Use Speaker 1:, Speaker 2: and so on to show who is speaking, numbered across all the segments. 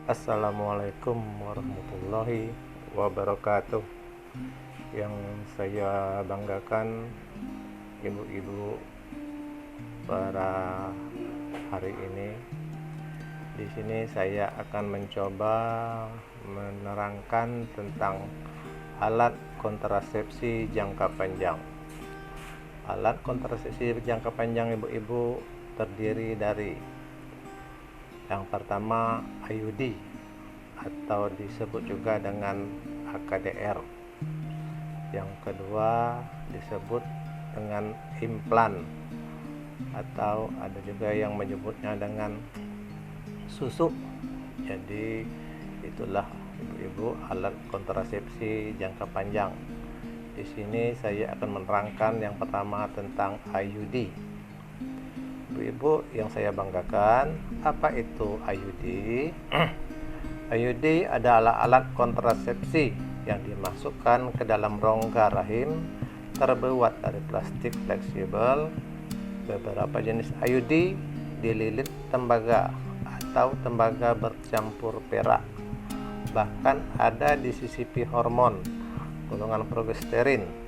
Speaker 1: Assalamualaikum warahmatullahi wabarakatuh. Yang saya banggakan ibu-ibu pada hari ini, di sini saya akan mencoba menerangkan tentang alat kontrasepsi jangka panjang. Alat kontrasepsi jangka panjang ibu-ibu terdiri dari yang pertama IUD atau disebut juga dengan AKDR. Yang kedua disebut dengan implan atau ada juga yang menyebutnya dengan susu. Jadi itulah ibu-ibu alat kontrasepsi jangka panjang. Di sini saya akan menerangkan yang pertama tentang IUD. Ibu-ibu yang saya banggakan, apa itu IUD? IUD adalah alat kontrasepsi yang dimasukkan ke dalam rongga rahim, terbuat dari plastik fleksibel. Beberapa jenis IUD dililit tembaga atau tembaga bercampur perak. Bahkan ada disisipi hormon golongan progesterin.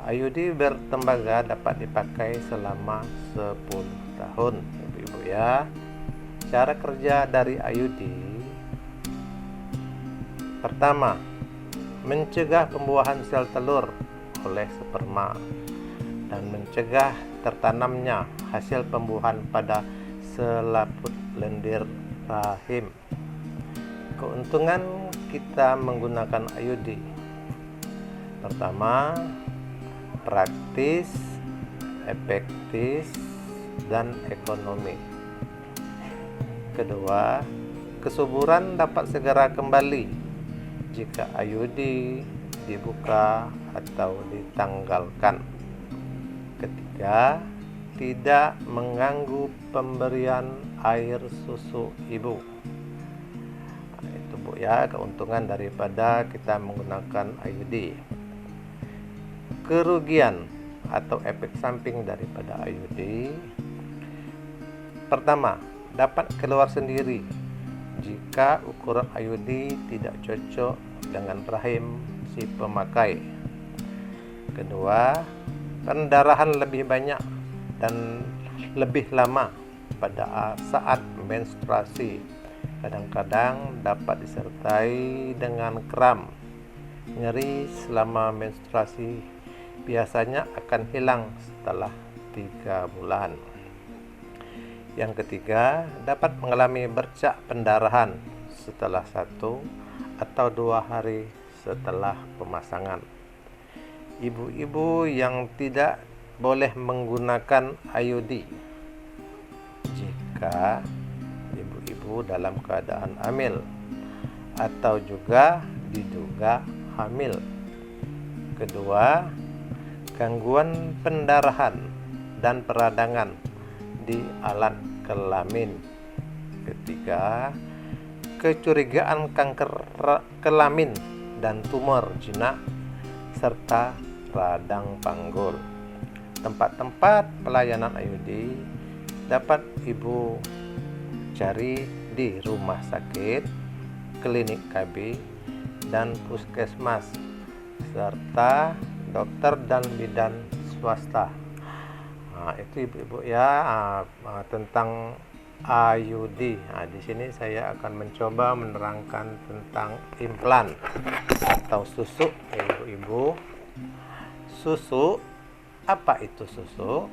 Speaker 1: IUD bertembaga dapat dipakai selama 10 tahun, ibu-ibu ya. Cara kerja dari IUD: pertama, mencegah pembuahan sel telur oleh sperma dan mencegah tertanamnya hasil pembuahan pada selaput lendir rahim. Keuntungan kita menggunakan IUD: pertama, praktis, efektif, dan ekonomi. Kedua, kesuburan dapat segera kembali jika IUD dibuka atau ditanggalkan. Ketiga, tidak mengganggu pemberian air susu ibu. Itu Bu ya, keuntungan daripada kita menggunakan IUD. Kerugian atau efek samping daripada IUD: pertama, dapat keluar sendiri jika ukuran IUD tidak cocok dengan rahim si pemakai. Kedua, pendarahan lebih banyak dan lebih lama pada saat menstruasi. Kadang-kadang dapat disertai dengan kram. Nyeri selama menstruasi biasanya akan hilang setelah 3 bulan. Yang ketiga, dapat mengalami bercak pendarahan setelah 1 atau 2 hari setelah pemasangan. Ibu-ibu yang tidak boleh menggunakan IUD: jika ibu-ibu dalam keadaan hamil atau juga diduga hamil. Kedua, gangguan pendarahan dan peradangan di alat kelamin. Ketiga, kecurigaan kanker kelamin dan tumor jinak serta radang panggul. Tempat-tempat pelayanan IUD dapat ibu cari di rumah sakit, klinik KB, dan puskesmas, serta dokter dan bidan swasta. Itu ibu-ibu ya, tentang IUD. Di sini saya akan mencoba menerangkan tentang implan atau susu, ibu-ibu. Susu, apa itu susu?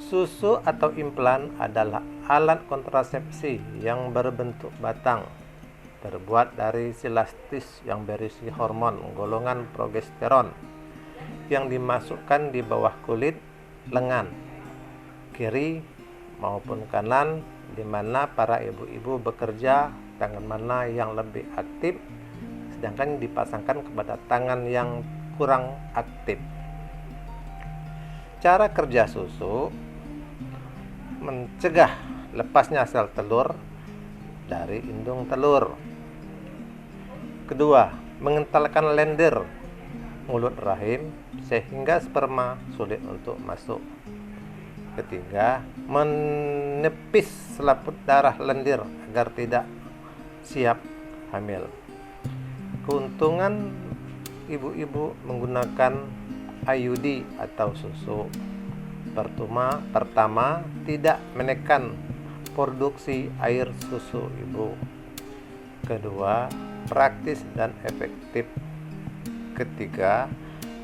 Speaker 1: Susu atau implan adalah alat kontrasepsi yang berbentuk batang, terbuat dari silastis yang berisi hormon golongan progesteron yang dimasukkan di bawah kulit lengan kiri maupun kanan, di mana para ibu-ibu bekerja tangan mana yang lebih aktif, sedangkan dipasangkan kepada tangan yang kurang aktif. Cara kerja susu: mencegah lepasnya sel telur dari indung telur. Kedua, mengentalkan lendir mulut rahim sehingga sperma sulit untuk masuk. Ketiga, menepis selaput darah lendir agar tidak siap hamil. Keuntungan ibu-ibu menggunakan IUD atau susu. Pertama, tidak menekan produksi air susu ibu. Kedua, praktis dan efektif. Ketiga,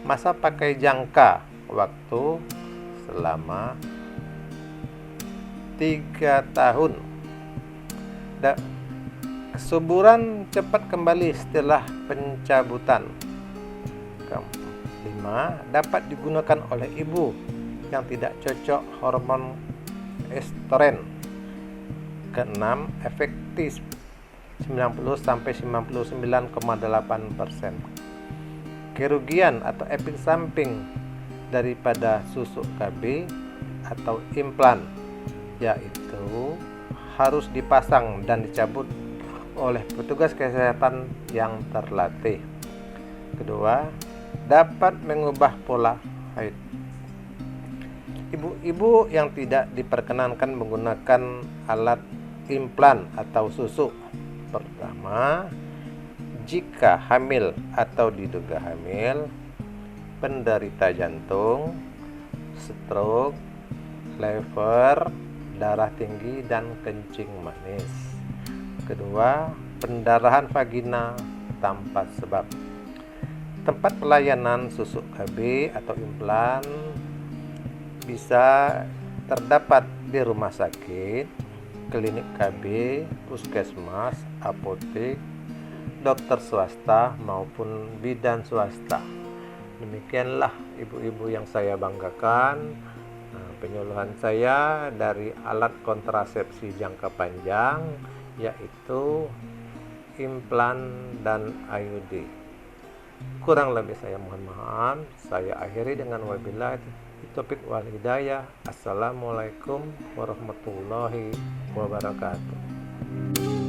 Speaker 1: masa pakai jangka waktu selama 3 tahun. Kesuburan cepat kembali setelah pencabutan. 5. Dapat digunakan oleh ibu yang tidak cocok hormon estrogen. 6. Efektif 90-99,8%. Kerugian atau efek samping daripada susu KB atau implan, yaitu harus dipasang dan dicabut oleh petugas kesehatan yang terlatih. Kedua, dapat mengubah pola haid. Ibu-ibu yang tidak diperkenankan menggunakan alat implan atau susu. Pertama, jika hamil atau diduga hamil, penderita jantung, stroke, liver, darah tinggi, dan kencing manis. Kedua, pendarahan vagina tanpa sebab. Tempat pelayanan susu KB atau implan bisa terdapat di rumah sakit, klinik KB, puskesmas, apotek, dokter swasta maupun bidan swasta. Demikianlah ibu-ibu yang saya banggakan, penyuluhan saya dari alat kontrasepsi jangka panjang, yaitu implan dan IUD. Kurang lebih saya mohon maaf. Saya akhiri dengan wabillahi taufiq wal hidayah. Assalamualaikum warahmatullahi wabarakatuh.